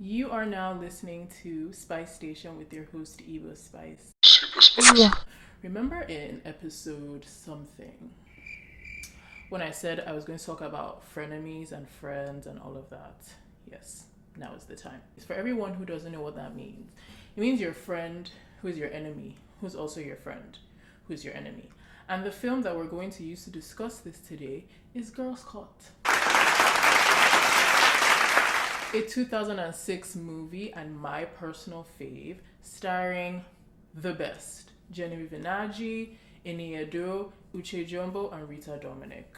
You are now listening to Spice Station with your host Igbospice. Super spicy. Remember in episode something when I said I was going to talk about frenemies and friends and all of that? Yes, now is the time. For everyone who doesn't know what that means, it means your friend who is your enemy, who's also your friend, who's your enemy. And the film that we're going to use to discuss this today is Girls Cot. A 2006 movie and my personal fave, starring the best Genevieve Inaji, Eniado, Uche Jumbo, and Rita Dominic.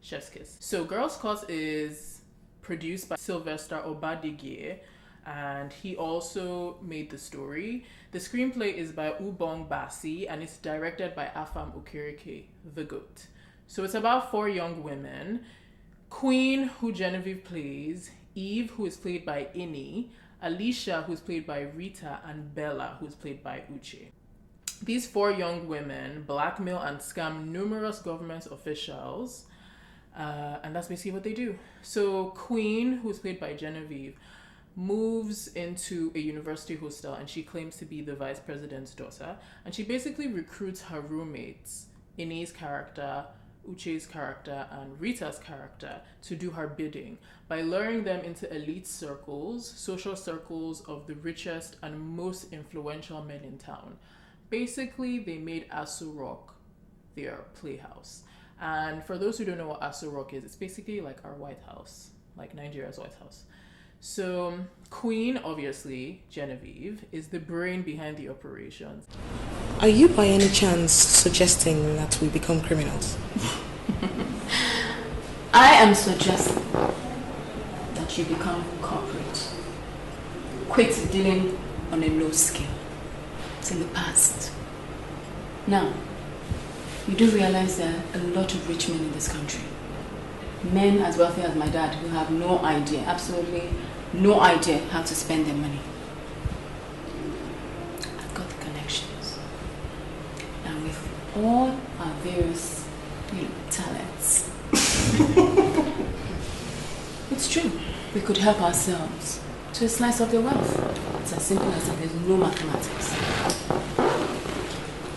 Chef's kiss. So Girls Cot is produced by Sylvester Obadigye, and he also made the story. The screenplay is by Ubong Basi, and it's directed by Afam Okereke, the GOAT. So it's about 4 young women: Queen, who Genevieve plays, Eve, who is played by Ini, Alicia, who's played by Rita, and Bella, who's played by Uche. These 4 young women blackmail and scam numerous government officials, and that's basically what they do. So Queen, who's played by Genevieve, moves into a university hostel, and she claims to be the vice president's daughter, and she basically recruits her roommates, Ini's character, Uche's character, and Rita's character, to do her bidding by luring them into elite circles, social circles of the richest and most influential men in town. Basically, they made Aso Rock their playhouse. And for those who don't know what Aso Rock is, it's basically like our White House, like Nigeria's White House. So Queen, obviously, Genevieve, is the brain behind the operations. Are you by any chance suggesting that we become criminals? I am suggesting that you become corporate. Quit dealing on a low scale. It's in the past. Now, you do realize there are a lot of rich men in this country. Men as wealthy as my dad who have no idea, absolutely no idea how to spend their money. I've got the connections. And with all our various, talents, it's true. We could help ourselves to a slice of their wealth. It's as simple as that. There's no mathematics.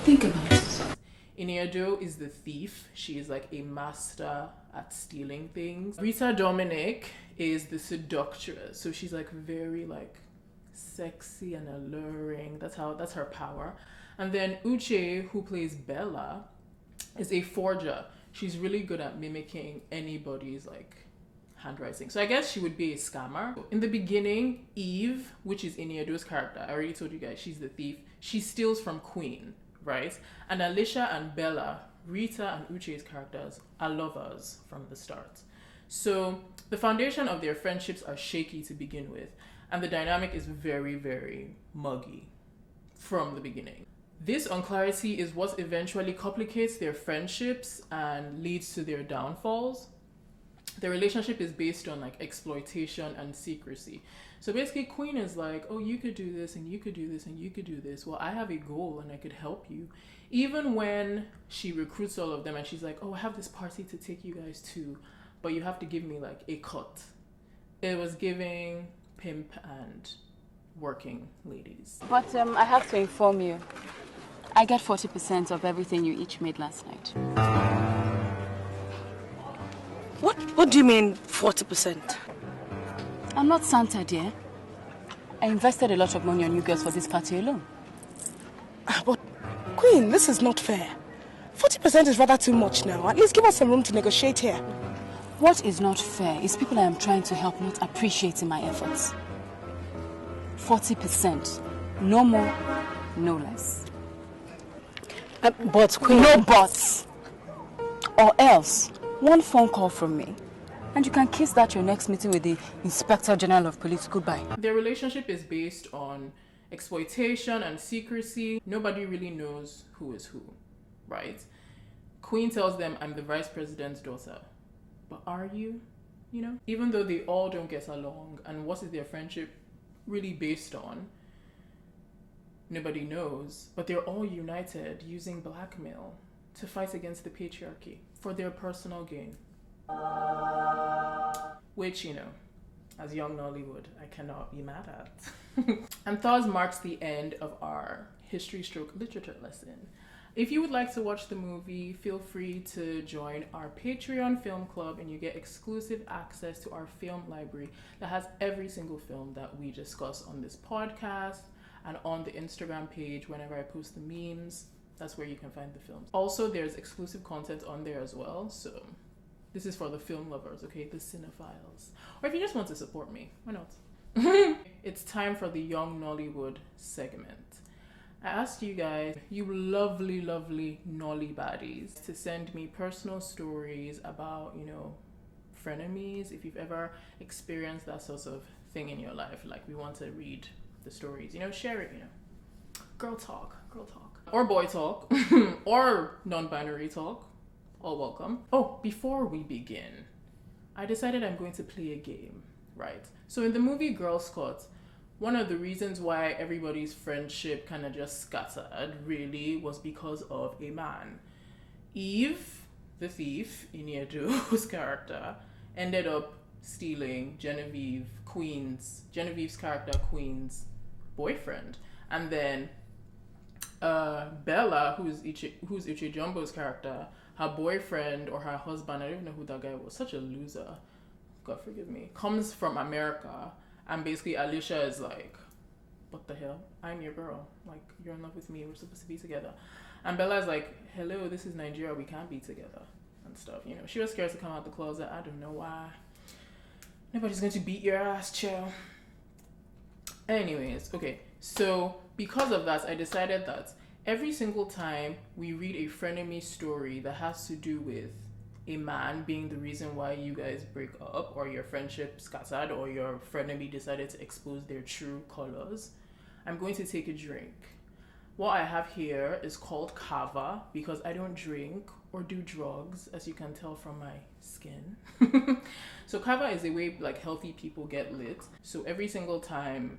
Think about it. Iniado is the thief. She is like a master at stealing things. Rita Dominic is the seductress. So she's like very like sexy and alluring. That's her power. And then Uche, who plays Bella, is a forger. She's really good at mimicking anybody's like handwriting. So I guess she would be a scammer. In the beginning, Eve, which is Iniado's character, I already told you guys she's the thief. She steals from Queen, right? And Alicia and Bella, Rita and Uche's characters, are lovers from the start. So the foundation of their friendships are shaky to begin with, and the dynamic is very, very muggy from the beginning. This unclarity is what eventually complicates their friendships and leads to their downfalls. The relationship is based on like exploitation and secrecy. So basically Queen is like, oh, you could do this and you could do this and you could do this. Well, I have a goal and I could help you. Even when she recruits all of them and she's like, oh, I have this party to take you guys to, but you have to give me like a cut. It was giving pimp and working ladies. But I have to inform you, I get 40% of everything you each made last night. What do you mean 40%? I'm not Santa, dear. I invested a lot of money on you girls for this party alone. But Queen, this is not fair. 40% is rather too much now. At least give us some room to negotiate here. What is not fair is people I am trying to help not appreciating my efforts. 40%. No more, no less. But Queen... No buts. Or else, one phone call from me, and you can kiss that your next meeting with the Inspector General of Police goodbye. Their relationship is based on exploitation and secrecy. Nobody really knows who is who, right? Queen tells them, I'm the vice president's daughter. But are you? Even though they all don't get along, and what is their friendship really based on? Nobody knows, but they're all united using blackmail to fight against the patriarchy for their personal gain. Which, as Yungnollywood, I cannot be mad at. And thus marks the end of our history stroke literature lesson. If you would like to watch the movie, feel free to join our Patreon film club and you get exclusive access to our film library that has every single film that we discuss on this podcast and on the Instagram page whenever I post the memes. That's where you can find the films. Also, there's exclusive content on there as well. So this is for the film lovers, okay? The cinephiles. Or if you just want to support me, why not? It's time for the Yungnollywood segment. I asked you guys, you lovely, lovely Nollybaddies, to send me personal stories about, frenemies. If you've ever experienced that sort of thing in your life, like we want to read the stories, share it, Girl talk. Or boy talk, or non-binary talk, all welcome. Oh, before we begin, I decided I'm going to play a game, right? So in the movie Girls Cot, one of the reasons why everybody's friendship kind of just scattered really was because of a man. Eve, the thief, Iniedo's character, ended up stealing Genevieve's character, Queen's boyfriend. And then Bella, who's Uche Jumbo's character, her boyfriend or her husband, I don't even know who that guy was, such a loser, God forgive me, comes from America. And basically Alicia is like, what the hell? I'm your girl. Like, you're in love with me. We're supposed to be together. And Bella's like, hello, this is Nigeria. We can't be together and stuff. She was scared to come out the closet. I don't know why. Nobody's going to beat your ass, chill. Anyways, okay. So because of that, I decided that every single time we read a frenemy story that has to do with a man being the reason why you guys break up or your friendship scattered or your frenemy decided to expose their true colors, I'm going to take a drink. What I have here is called kava because I don't drink or do drugs, as you can tell from my skin. So kava is a way like healthy people get lit. So every single time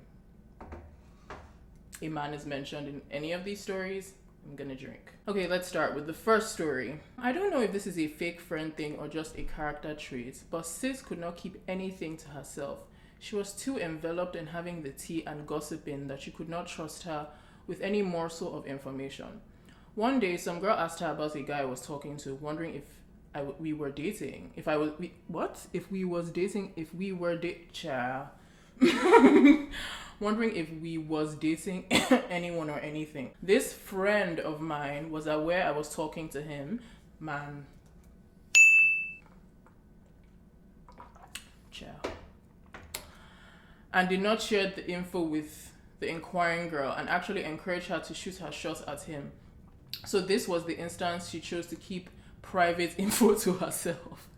a man is mentioned in any of these stories, I'm gonna drink. Okay, let's start with the first story. I don't know if this is a fake friend thing or just a character trait, but sis could not keep anything to herself. She was too enveloped in having the tea and gossiping that you could not trust her with any morsel of information. One day, some girl asked her about a guy I was talking to, wondering if we were dating. If we were wondering if we was dating anyone or anything. This friend of mine was aware I was talking to him, man. And did not share the info with the inquiring girl and actually encouraged her to shoot her shots at him. So this was the instance she chose to keep private info to herself.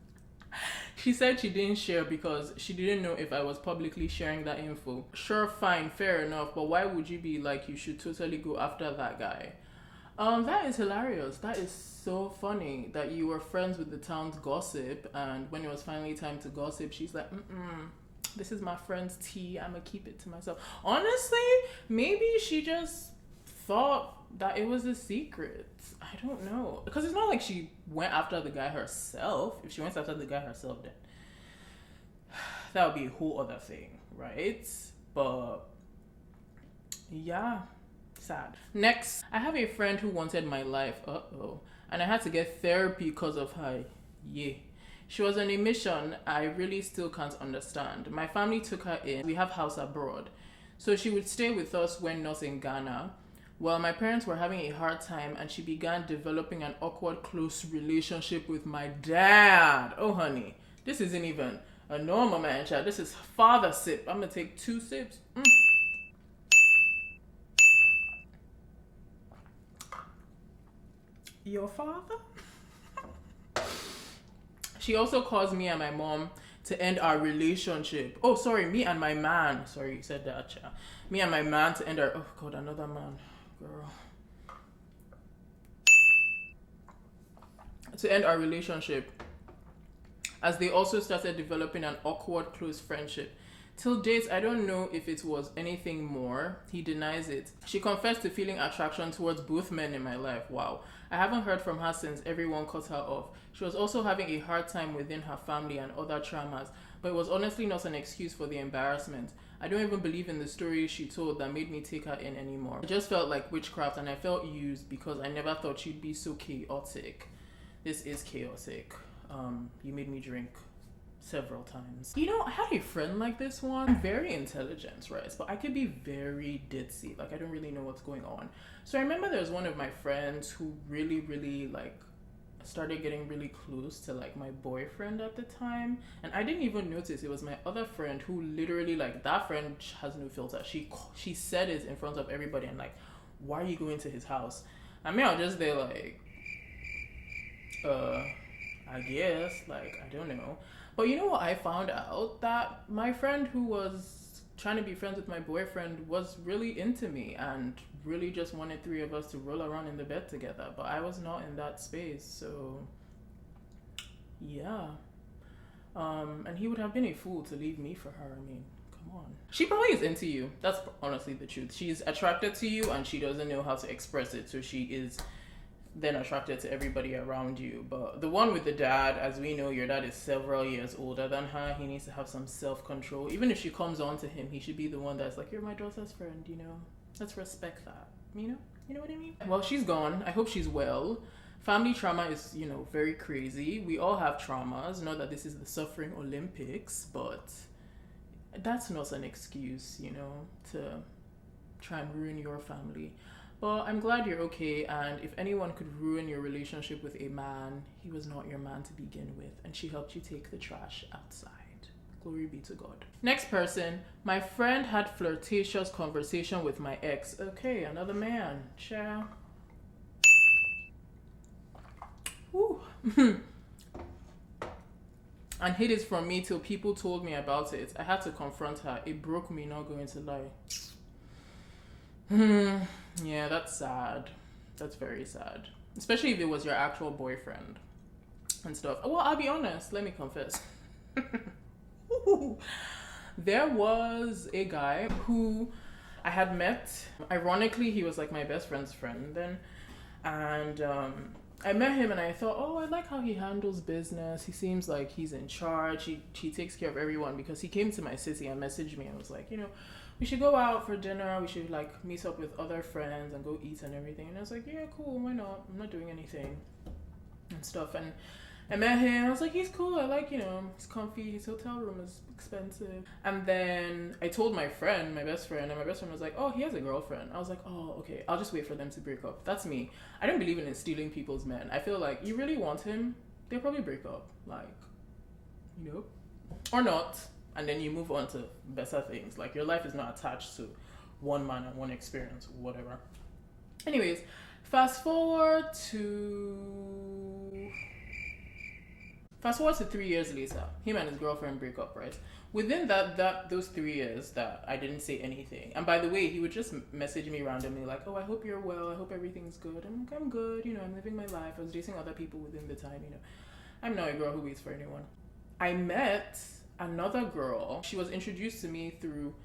She said she didn't share because she didn't know if I was publicly sharing that info. Sure, fine, fair enough, but why would you be like, you should totally go after that guy? That is hilarious. That is so funny that you were friends with the town's gossip, and when it was finally time to gossip, she's like, this is my friend's tea, I'm gonna keep it to myself. Honestly, maybe she just thought that it was a secret. I don't know. Because it's not like she went after the guy herself. If she went after the guy herself, then that would be a whole other thing, right? But yeah, sad. Next, I have a friend who wanted my life. And I had to get therapy because of her. Yeah. She was on a mission I really still can't understand. My family took her in. We have house abroad. So she would stay with us when not in Ghana. Well, my parents were having a hard time and she began developing an awkward, close relationship with my dad. Oh, honey, this isn't even a normal man, child. This is father sip. I'm going to take 2 sips. Your father? She also caused me and my mom to end our relationship. Oh, sorry, me and my man. Sorry, you said that, child. Me and my man to end our... Oh, God, another man. Girl. To end our relationship, as they also started developing an awkward close friendship. Till date, I don't know if it was anything more. He denies it. She confessed to feeling attraction towards both men in my life. Wow. I haven't heard from her since everyone cut her off. She was also having a hard time within her family and other traumas. But it was honestly not an excuse for the embarrassment. I don't even believe in the story she told that made me take her in anymore. It just felt like witchcraft, and I felt used because I never thought she'd be so chaotic. This is chaotic. You made me drink several times. You know, I had a friend like this one, very intelligent, right? But I could be very ditzy. Like, I don't really know what's going on. So I remember there was one of my friends who really like started getting really close to like my boyfriend at the time, and I didn't even notice it was my other friend who literally, like, that friend has no filter. She said it in front of everybody, and like, why are you going to his house? I mean, I was just there like, I guess, like, I don't know. But you know what, I found out that my friend who was trying to be friends with my boyfriend was really into me and really just wanted three of us to roll around in the bed together. But I was not in that space, so yeah. And he would have been a fool to leave me for her. I mean, come on. She probably is into you. That's honestly the truth. She's attracted to you and she doesn't know how to express it, so she is then attracted to everybody around you. But the one with the dad, as we know, your dad is several years older than her. He needs to have some self-control. Even if she comes on to him, he should be the one that's like, you're my daughter's friend, you know? Let's respect that, you know? You know what I mean? Well, she's gone. I hope she's well. Family trauma is, you know, very crazy. We all have traumas. Not that this is the suffering Olympics, but that's not an excuse, you know, to try and ruin your family. But I'm glad you're okay, and if anyone could ruin your relationship with a man, he was not your man to begin with, and she helped you take the trash outside. Glory be to God. Next person, my friend had flirtatious conversation with my ex. Okay, another man. Ciao. Woo. And hid it from me till people told me about it. I had to confront her. It broke me, not going to lie. Yeah, that's sad. That's very sad. Especially if it was your actual boyfriend and stuff. Well, I'll be honest. Let me confess. There was a guy who I had met. Ironically, he was like my best friend's friend then. And I met him and I thought, oh, I like how he handles business. He seems like he's in charge. He takes care of everyone, because he came to my city and messaged me and was like, you know, we should go out for dinner. We should like meet up with other friends and go eat and everything. And I was like, yeah, cool. Why not? I'm not doing anything and stuff. And I met him. I was like, he's cool. I like, you know, he's comfy. His hotel room is expensive. And then I told my friend, my best friend, and my best friend was like, oh, he has a girlfriend. I was like, oh, okay. I'll just wait for them to break up. That's me. I don't believe in stealing people's men. I feel like you really want him, they'll probably break up. Like, you know, or not. And then you move on to better things. Like, your life is not attached to one man and one experience or whatever. Anyways, fast forward to 3 years later. Him and his girlfriend break up, right? Within those 3 years that I didn't say anything. And by the way, he would just message me randomly like, oh, I hope you're well. I hope everything's good. I'm like, I'm good. You know, I'm living my life. I was dating other people within the time, you know. I'm not a girl who waits for anyone. I met another girl. She was introduced to me through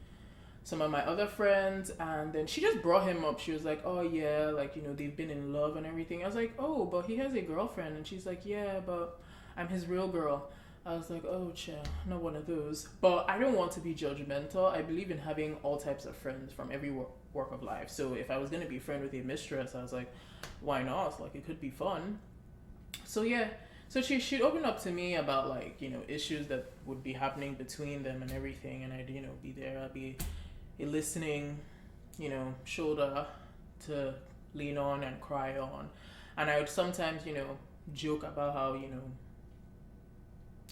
some of my other friends, and then she just brought him up. She was like, oh yeah, like, you know, they've been in love and everything. I was like, oh, but he has a girlfriend. And she's like, yeah, but I'm his real girl. I was like, oh, chill, not one of those. But I don't want to be judgmental. I believe in having all types of friends from every walk of life. So if I was going to be a friend with a mistress, I was like, why not? Like, it could be fun. So yeah. So she'd open up to me about, like, you know, issues that would be happening between them and everything. And I'd, you know, be there. I'd be a listening, you know, shoulder to lean on and cry on. And I would sometimes, you know, joke about how, you know,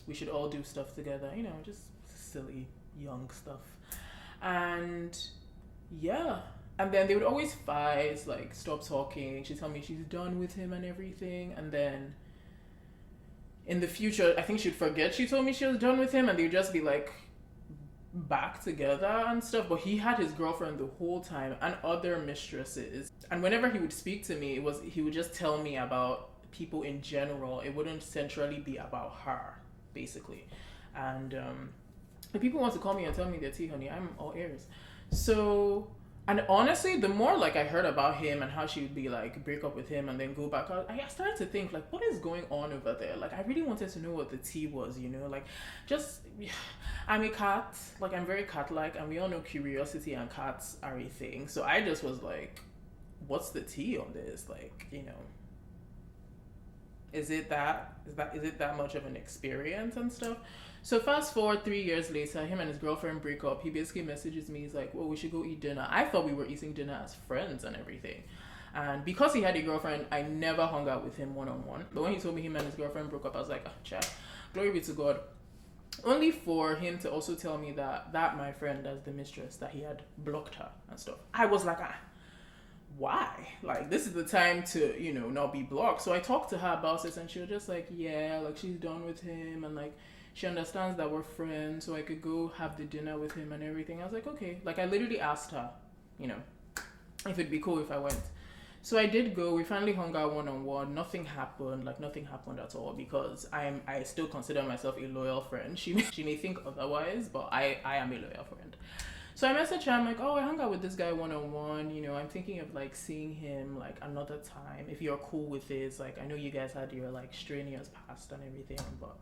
we should all do stuff together, you know, just silly, young stuff. And yeah. And then they would always fight, like, stop talking. She'd tell me she's done with him and everything. And then in the future, I think she'd forget she told me she was done with him, and they would just be like back together and stuff. But he had his girlfriend the whole time and other mistresses. And whenever he would speak to me, he would just tell me about people in general. It wouldn't centrally be about her, basically. And if people want to call me and tell me their tea, honey, I'm all ears. So And honestly, the more like I heard about him and how she would be like break up with him and then go back out, I started to think like, what is going on over there? Like, I really wanted to know what the tea was, you know? Like, just I'm a cat, like I'm very cat-like, and we all know curiosity and cats are a thing. So I just was like, what's the tea on this? Like, you know, is it that much of an experience and stuff? So fast forward 3 years later, him and his girlfriend break up. He basically messages me. He's like, well, we should go eat dinner. I thought we were eating dinner as friends and everything. And because he had a girlfriend, I never hung out with him one-on-one. But when he told me him and his girlfriend broke up, I was like, oh, chat, glory be to God. Only for him to also tell me that my friend, that's the mistress, that he had blocked her and stuff. I was like, why? Like, this is the time to, you know, not be blocked. So I talked to her about this, and she was just like, yeah, like she's done with him, and like she understands that we're friends, so I could go have the dinner with him and everything. I was like, okay. Like, I literally asked her, you know, if it'd be cool if I went. So I did go. We finally hung out one-on-one. Nothing happened. Like, nothing happened at all, because I still consider myself a loyal friend. She may think otherwise, but I am a loyal friend. So I messaged her. I'm like, oh, I hung out with this guy one-on-one. You know, I'm thinking of like seeing him like another time. If you're cool with this, like, I know you guys had your like strenuous past and everything, but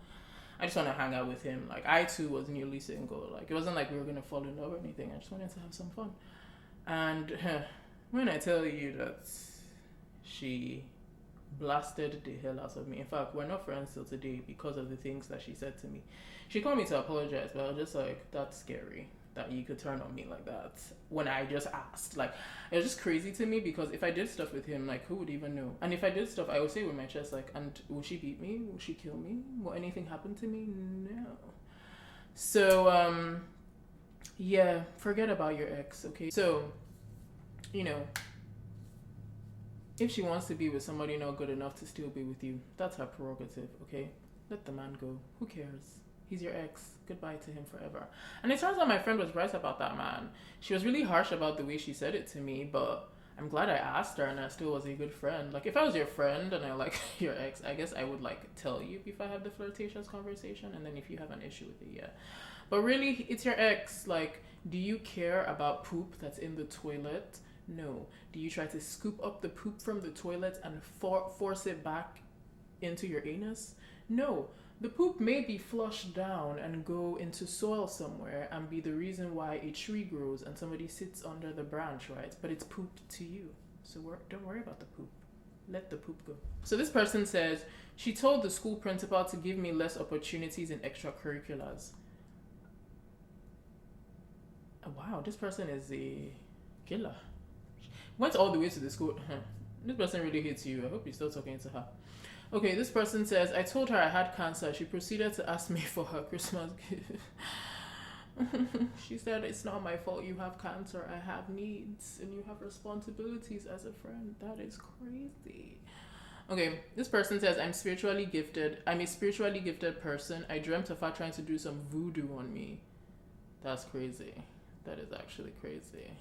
I just want to hang out with him. Like, I too was newly single. Like, it wasn't like we were gonna fall in love or anything. I just wanted to have some fun. And when I tell you that she blasted the hell out of me. In fact, we're not friends till today because of the things that she said to me. She called me to apologize, but I was just like, that's scary that you could turn on me like that when I just asked. Like, it was just crazy to me, because if I did stuff with him, like, who would even know? And if I did stuff, I would say with my chest, like, and will she beat me? Will she kill me? Will anything happen to me? No. So yeah, forget about your ex, okay? So, you know, if she wants to be with somebody not good enough to still be with you, that's her prerogative, okay? Let the man go. Who cares? He's your ex. Goodbye to him forever. And it turns out my friend was right about that man. She was really harsh about the way she said it to me, but I'm glad I asked her, and I still was a good friend. Like, if I was your friend and I like your ex, I guess I would like tell you if I have the flirtatious conversation, and then if you have an issue with it, yeah. But really, it's your ex. Like, do you care about poop that's in the toilet? No. Do you try to scoop up the poop from the toilet and force it back into your anus? No. The poop may be flushed down and go into soil somewhere and be the reason why a tree grows and somebody sits under the branch, right? But it's poop to you. So don't worry about the poop. Let the poop go. So this person says, she told the school principal to give me less opportunities in extracurriculars. Oh, wow, this person is a killer. Went all the way to the school. This person really hates you. I hope you're still talking to her. Okay, this person says, I told her I had cancer. She proceeded to ask me for her Christmas gift. She said, it's not my fault you have cancer. I have needs and you have responsibilities as a friend. That is crazy. Okay, this person says, I'm a spiritually gifted person. I dreamt of her trying to do some voodoo on me. That's crazy. That is actually crazy.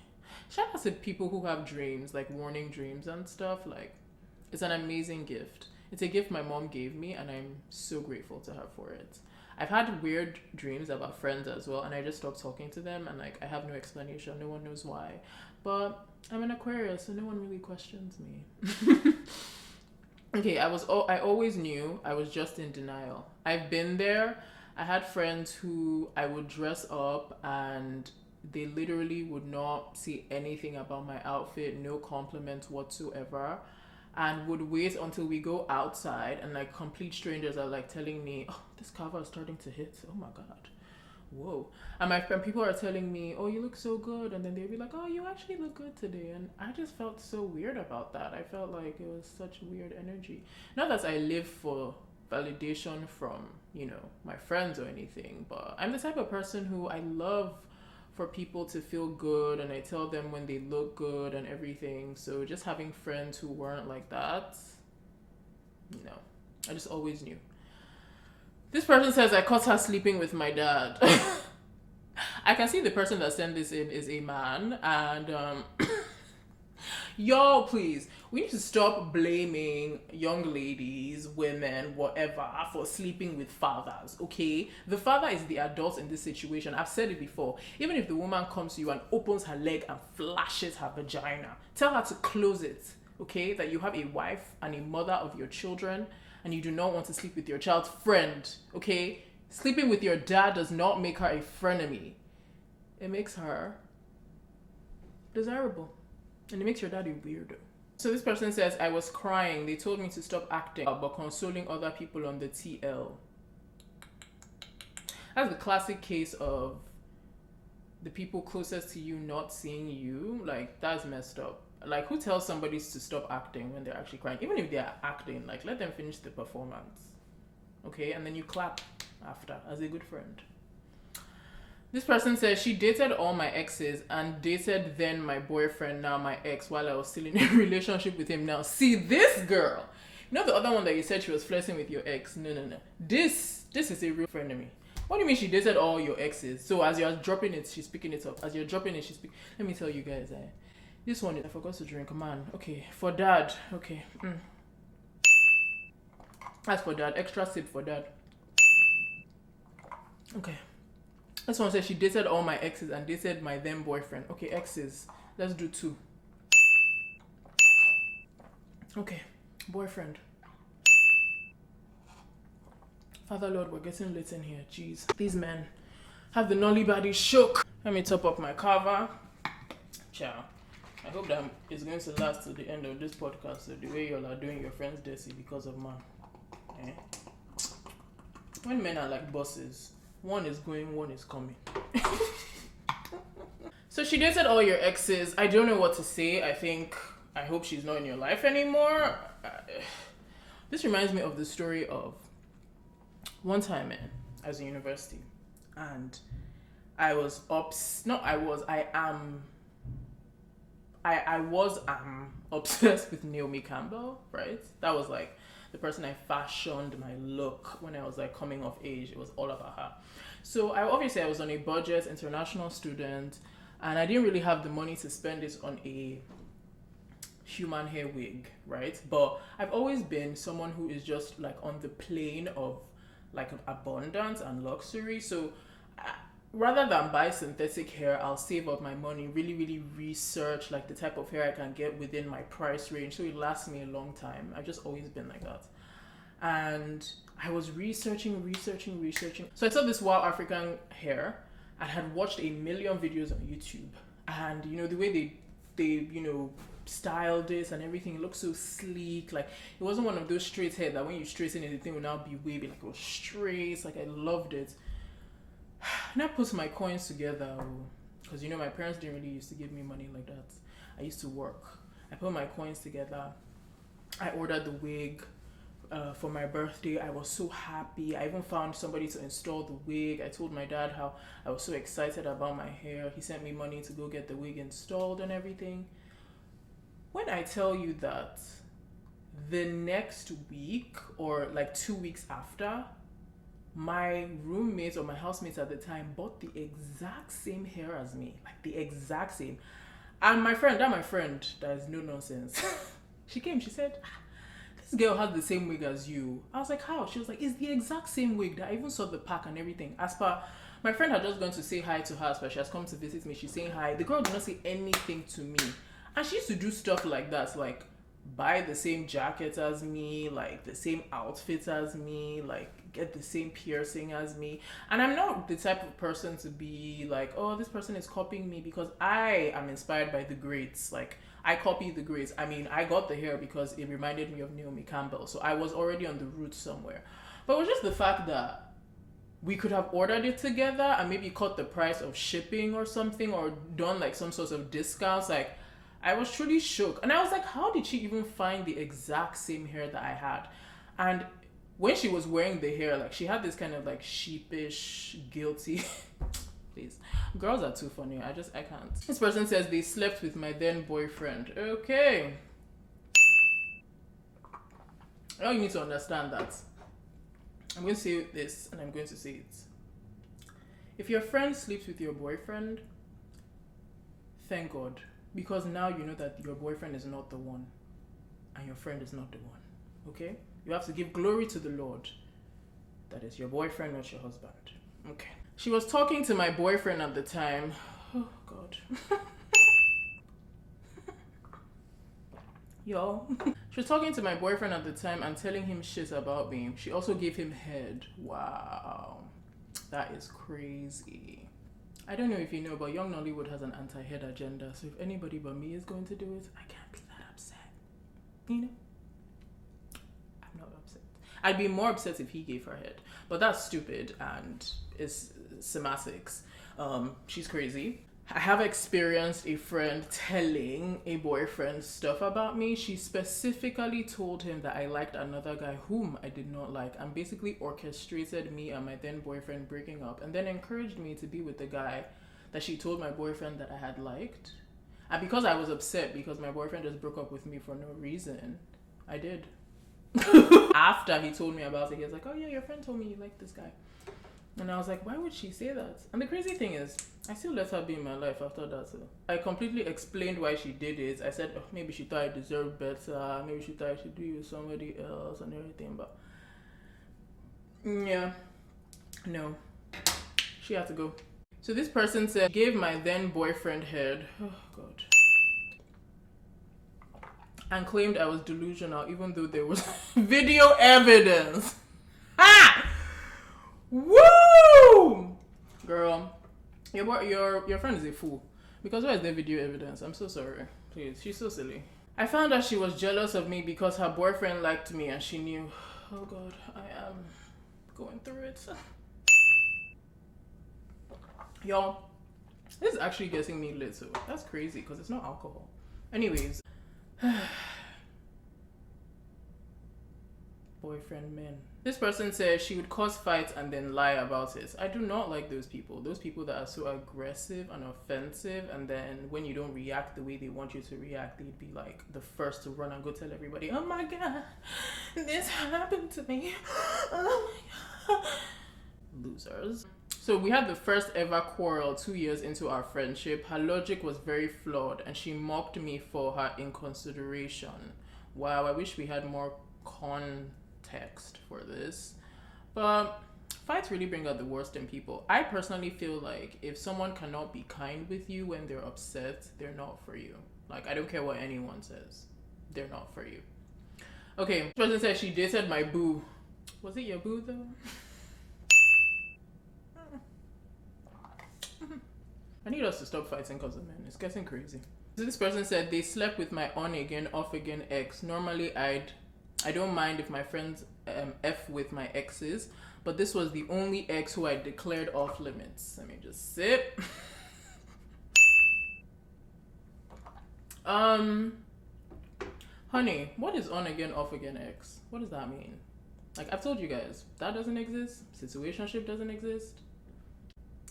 Shout out to people who have dreams, like warning dreams and stuff. Like, it's an amazing gift. It's a gift my mom gave me, and I'm so grateful to her for it. I've had weird dreams about friends as well, and I just stopped talking to them, and like I have no explanation. No one knows why. But I'm an Aquarius, so no one really questions me. Okay, I always knew I was just in denial. I've been there. I had friends who I would dress up and they literally would not see anything about my outfit, no compliments whatsoever, and would wait until we go outside and like complete strangers are like telling me, oh, this cover is starting to hit. Oh my God. Whoa. And people are telling me, oh, you look so good. And then they'd be like, oh, you actually look good today. And I just felt so weird about that. I felt like it was such weird energy. Not that I live for validation from, you know, my friends or anything, but I'm the type of person who I love for people to feel good, and I tell them when they look good and everything. So just having friends who weren't like that, you know, I just always knew. This person says I caught her sleeping with my dad. I can see the person that sent this in is a man, and Y'all, please, we need to stop blaming young ladies, women, whatever, for sleeping with fathers, okay? The father is the adult in this situation. I've said it before. Even if the woman comes to you and opens her leg and flashes her vagina, tell her to close it, okay? That you have a wife and a mother of your children and you do not want to sleep with your child's friend, okay? Sleeping with your dad does not make her a frenemy. It makes her desirable. And it makes your dad a weirdo. So this person says, I was crying. They told me to stop acting, but consoling other people on the TL. That's the classic case of the people closest to you not seeing you. Like, that's messed up. Like, who tells somebody to stop acting when they're actually crying? Even if they're acting, like, let them finish the performance. Okay? And then you clap after as a good friend. This person says she dated all my exes and dated then my boyfriend, now my ex, while I was still in a relationship with him now. See, this girl. You know the other one that you said she was flirting with your ex? No. This is a real friend of me. What do you mean she dated all your exes? So as you're dropping it, she's picking it up. As you're dropping it, she's picking. Let me tell you guys, this one, I forgot to drink. Come on. Okay, for dad. Okay. That's for dad. Extra sip for dad. Okay. This one says she dated all my exes and dated my then boyfriend. Okay, exes. Let's do 2. Okay, boyfriend. Father Lord, we're getting lit in here. Jeez. These men have the Nollybaddies shook. Let me top up my cover. Ciao. I hope that it's going to last to the end of this podcast. So the way y'all are doing your friends dirty because of man. When men are like bosses, one is going, one is coming. So she dated all your exes. I don't know what to say. I hope she's not in your life anymore. This reminds me of the story of one time I was in university and I was obsessed with Naomi Campbell, right? That was like the person I fashioned my look when I was like coming of age. It was all about her. So I was on a budget, international student, and I didn't really have the money to spend it on a human hair wig, right? But I've always been someone who is just like on the plane of like abundance and luxury. So rather than buy synthetic hair, I'll save up my money, really research like the type of hair I can get within my price range so it lasts me a long time. I've just always been like that. And I was researching. So I saw this Wild African hair and had watched a million videos on YouTube. And you know, the way they styled this and everything, it looked so sleek. Like it wasn't one of those straight hair that when you straighten it, the thing would now be wavy. Like it was straight. Like I loved it. And I put my coins together because my parents didn't really used to give me money like that. I used to work. I put my coins together. I ordered the wig for my birthday. I was so happy. I even found somebody to install the wig. I told my dad how I was so excited about my hair. He sent me money to go get the wig installed and everything. When I tell you that the next week or like 2 weeks after, my roommates or my housemates at the time bought the exact same hair as me, like the exact same. And my friend, that is no nonsense. She came, she said, this girl has the same wig as you. I was like, how? She was like, it's the exact same wig that I even saw the pack and everything. As per, my friend had just gone to say hi to her, but she has come to visit me. She's saying hi. The girl did not say anything to me. And she used to do stuff like that, like buy the same jacket as me, like the same outfit as me, like get the same piercing as me. And I'm not the type of person to be like, oh, this person is copying me, because I am inspired by the greats. Like I copy the greats. I mean, I got the hair because it reminded me of Naomi Campbell, so I was already on the route somewhere. But it was just the fact that we could have ordered it together and maybe cut the price of shipping or something, or done like some sorts of discounts. Like I was truly shook. And I was like, how did she even find the exact same hair that I had? And when she was wearing the hair, like she had this kind of like sheepish, guilty. Please. Girls are too funny. I can't. This person says they slept with my then boyfriend. Okay. Now you need to understand that. I'm going to say this and I'm going to say it. If your friend sleeps with your boyfriend, thank God. because now you know that your boyfriend is not the one and your friend is not the one. Okay? You have to give glory to the Lord. That is your boyfriend, not your husband. Okay. She was talking to my boyfriend at the time. Oh, God. Y'all. She was talking to my boyfriend at the time and telling him shit about me. She also gave him head. Wow. That is crazy. I don't know if you know, but Yungnollywood has an anti-head agenda. So if anybody but me is going to do it, I can't be that upset. You know? I'm not upset. I'd be more upset if he gave her head. But that's stupid and it's semantics. She's crazy. I have experienced a friend telling a boyfriend stuff about me. She specifically told him that I liked another guy whom I did not like and basically orchestrated me and my then boyfriend breaking up and then encouraged me to be with the guy that she told my boyfriend that I had liked. And because I was upset because my boyfriend just broke up with me for no reason, I did. After he told me about it, he was like, oh yeah, your friend told me you liked this guy. And I was like, why would she say that? And the crazy thing is, I still let her be in my life after that. So I completely explained why she did it. I said, oh, maybe she thought I deserved better. Maybe she thought I should be with somebody else and everything. But yeah, no, she had to go. So this person said, gave my then boyfriend head. Oh, God. And claimed I was delusional, even though there was video evidence. Ha! Woo! Girl, your friend is a fool. Because where is the video evidence? I'm so sorry. Please, she's so silly. I found out she was jealous of me because her boyfriend liked me and she knew. Oh God, I am going through it. Y'all, this is actually getting me lit, so that's crazy because it's not alcohol. Anyways. Boyfriend men. This person says she would cause fights and then lie about it. I do not like those people. Those people that are so aggressive and offensive, and then when you don't react the way they want you to react, they'd be like the first to run and go tell everybody, oh my God, this happened to me. Oh my God. Losers. So we had the first ever quarrel 2 years into our friendship. Her logic was very flawed and she mocked me for her inconsideration. Wow, I wish we had more context for this. But fights really bring out the worst in people. I personally feel like if someone cannot be kind with you when they're upset, they're not for you. Like, I don't care what anyone says. They're not for you. Okay, this person said she dated my boo. Was it your boo though? I need us to stop fighting because of men. It's getting crazy. So this person said they slept with my on again, off again ex. Normally I don't mind if my friends F with my exes, but this was the only ex who I declared off limits. Let me just sip. Honey, what is on again, off again ex? What does that mean? Like, I've told you guys, that doesn't exist. Situationship doesn't exist.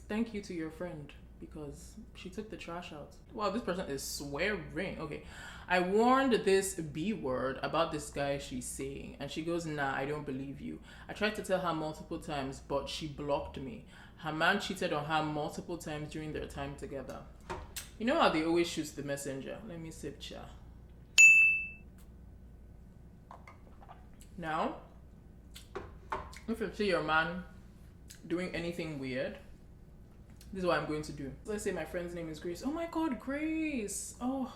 Thank you to your friend because she took the trash out. Wow, this person is swearing. Okay. I warned this B word about this guy she's saying and she goes, nah, I don't believe you. I tried to tell her multiple times, but she blocked me. Her man cheated on her multiple times during their time together. You know how they always shoot the messenger? Let me sip cha. Now, if you see your man doing anything weird, this is what I'm going to do. Let's say my friend's name is Grace. Oh my God, Grace. Oh,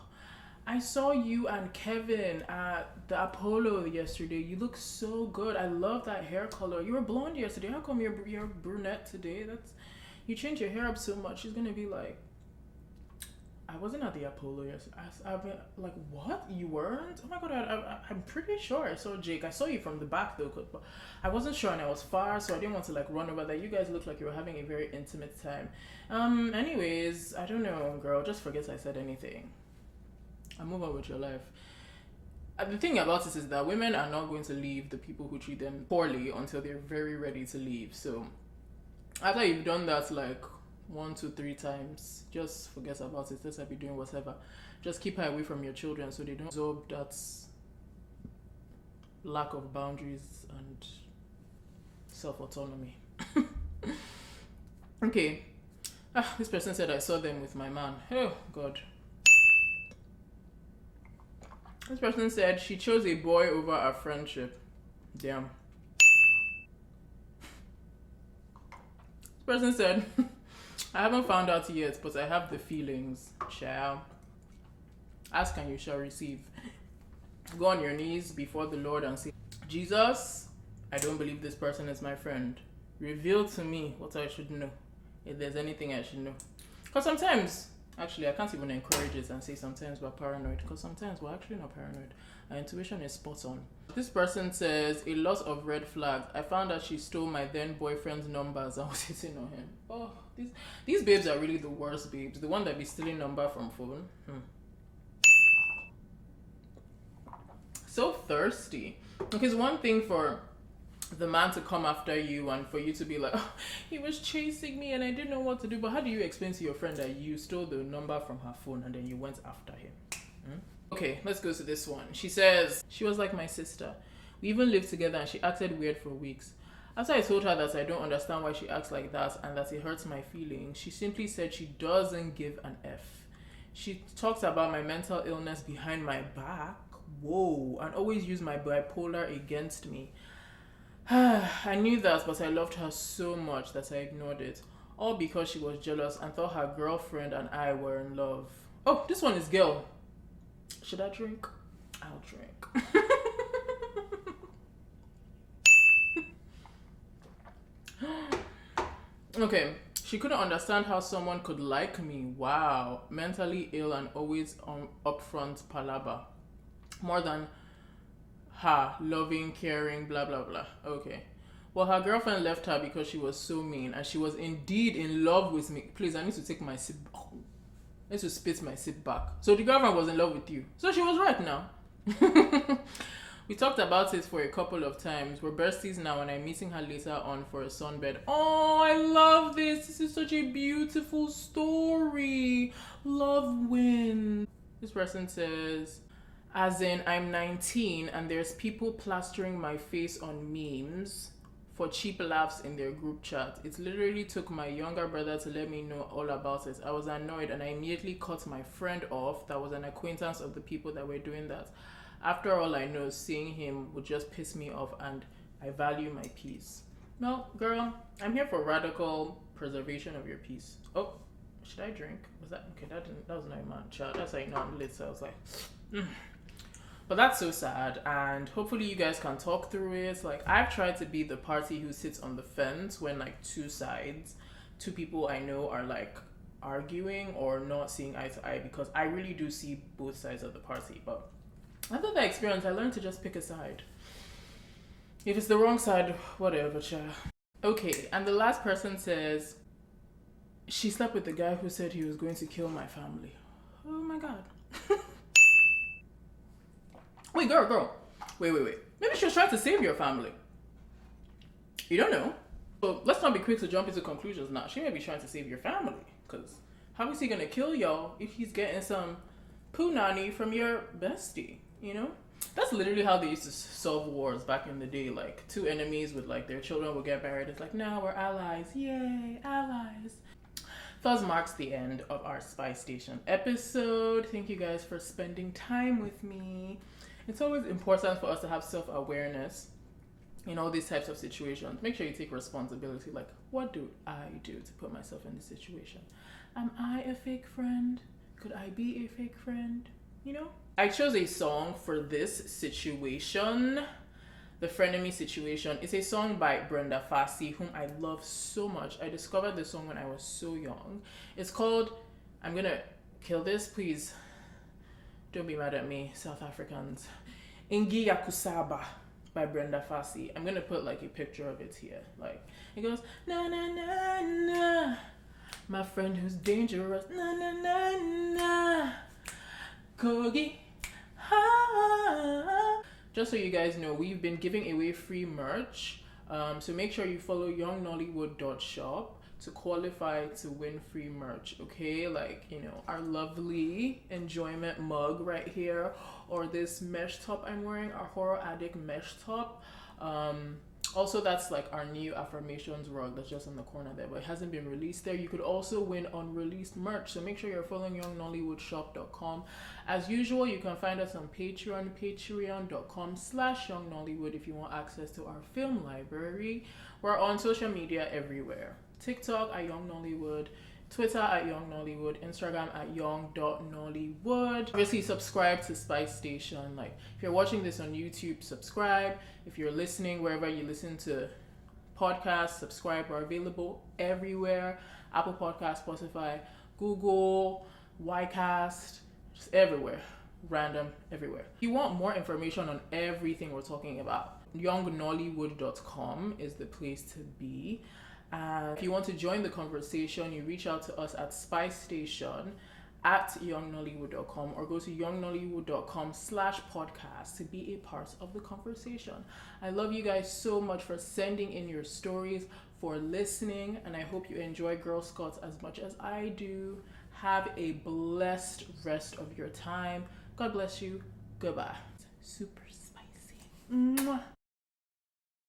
I saw you and Kevin at the Apollo yesterday. You look so good. I love that hair color. You were blonde yesterday. How come you're brunette today? You changed your hair up so much. She's gonna be like, I wasn't at the Apollo yesterday. I've been like, what? You weren't? Oh my God, I'm pretty sure I saw Jake. I saw you from the back though, but I wasn't sure and I was far, so I didn't want to like run over there. You guys look like you were having a very intimate time. Anyways, I don't know, girl. Just forget I said anything. And move on with your life. The thing about this is that women are not going to leave the people who treat them poorly until they're very ready to leave. So after you've done that like 1, 2, 3 times, just forget about it. Let her be doing whatever. Just keep her away from your children so they don't absorb that lack of boundaries and self-autonomy. Okay. This person said I saw them with my man. Oh God. This person said she chose a boy over our friendship. Damn. This person said, I haven't found out yet, but I have the feelings. Child. Ask and you shall receive. Go on your knees before the Lord and say, Jesus, I don't believe this person is my friend. Reveal to me what I should know. If there's anything I should know. Because sometimes, actually, I can't even encourage it and say sometimes we're paranoid. Because sometimes we're actually not paranoid. Our intuition is spot on. This person says, a lot of red flags. I found out she stole my then boyfriend's numbers and was hitting on him. Oh, these babes are really the worst babes. The one that be stealing number from phone. So thirsty. Okay, it's one thing for the man to come after you and for you to be like, oh, he was chasing me and I didn't know what to do. But how do you explain to your friend that you stole the number from her phone and then you went after him? Okay, let's go to this one. She says, she was like my sister. We even lived together and she acted weird for weeks. After I told her that I don't understand why she acts like that and that it hurts my feelings, she simply said she doesn't give an F. She talks about my mental illness behind my back. Whoa, and always used my bipolar against me. I knew that, but I loved her so much that I ignored it. All because she was jealous and thought her girlfriend and I were in love. Oh, this one is girl. Should I drink? I'll drink. Okay, she couldn't understand how someone could like me. Wow, mentally ill and always on upfront palaba. More than her, loving, caring, blah, blah, blah. Okay. Well, her girlfriend left her because she was so mean and she was indeed in love with me. Please, I need to take my sip. I need to spit my sip back. So the girlfriend was in love with you. So she was right now. We talked about it for a couple of times. We're besties now and I'm meeting her later on for a sunbed. Oh, I love this. This is such a beautiful story. Love wins. This person says, as in, I'm 19 and there's people plastering my face on memes for cheap laughs in their group chat. It literally took my younger brother to let me know all about it. I was annoyed and I immediately cut my friend off that was an acquaintance of the people that were doing that. After all, I know seeing him would just piss me off and I value my peace. No, girl, I'm here for radical preservation of your peace. Oh, should I drink? Was that okay? That was not my child. That's how you know I'm lit. So I was like, But that's so sad, and hopefully you guys can talk through it. Like, I've tried to be the party who sits on the fence when like two people I know are like arguing or not seeing eye to eye, because I really do see both sides of the party. But after that experience, I learned to just pick a side. If it's the wrong side, whatever, cha. Okay, and the last person says, she slept with the guy who said he was going to kill my family. Oh my God. Wait, girl. Wait. Maybe she was trying to save your family. You don't know. So let's not be quick to jump into conclusions now. She may be trying to save your family. Because how is he going to kill y'all if he's getting some punani from your bestie? You know? That's literally how they used to solve wars back in the day. Like, two enemies with like their children would get married. It's like, now we're allies. Yay, allies. Thus marks the end of our Spy Station episode. Thank you guys for spending time with me. It's always important for us to have self-awareness in all these types of situations. Make sure you take responsibility. Like, what do I do to put myself in this situation? Am I a fake friend? Could I be a fake friend? You know? I chose a song for this situation. The Frenemy situation. It's a song by Brenda Fassie, whom I love so much. I discovered this song when I was so young. It's called, I'm gonna kill this, please. Don't be mad at me, South Africans. Ingi Yakusaba by Brenda Fassie. I'm gonna put like a picture of it here. Like, it goes, na na na na, my friend who's dangerous, na na na na, Kogi, ha. Just so you guys know, we've been giving away free merch. So make sure you follow Yungnollywood.shop to qualify to win free merch, okay? Like, you know, our lovely enjoyment mug right here, or this mesh top I'm wearing, our horror addict mesh top. Also, that's like our new affirmations rug that's just in the corner there, but it hasn't been released there. You could also win unreleased merch, so make sure you're following Yungnollywoodshop.com. As usual, you can find us on Patreon, patreon.com/Yungnollywood if you want access to our film library. We're on social media everywhere. TikTok at Yungnollywood, Twitter at Yungnollywood, Instagram at young.nollywood. Obviously, subscribe to Spice Station. Like, if you're watching this on YouTube, subscribe. If you're listening wherever you listen to podcasts, subscribe. We're available everywhere. Apple Podcasts, Spotify, Google, Ycast, just everywhere. Random, everywhere. If you want more information on everything we're talking about, Yungnollywood.com is the place to be. And if you want to join the conversation, you reach out to us at Spice Station at Yungnollywood.com or go to Yungnollywood.com/podcast to be a part of the conversation. I love you guys so much for sending in your stories, for listening, and I hope you enjoy Girls Cot as much as I do. Have a blessed rest of your time. God bless you. Goodbye. Super spicy. Mwah.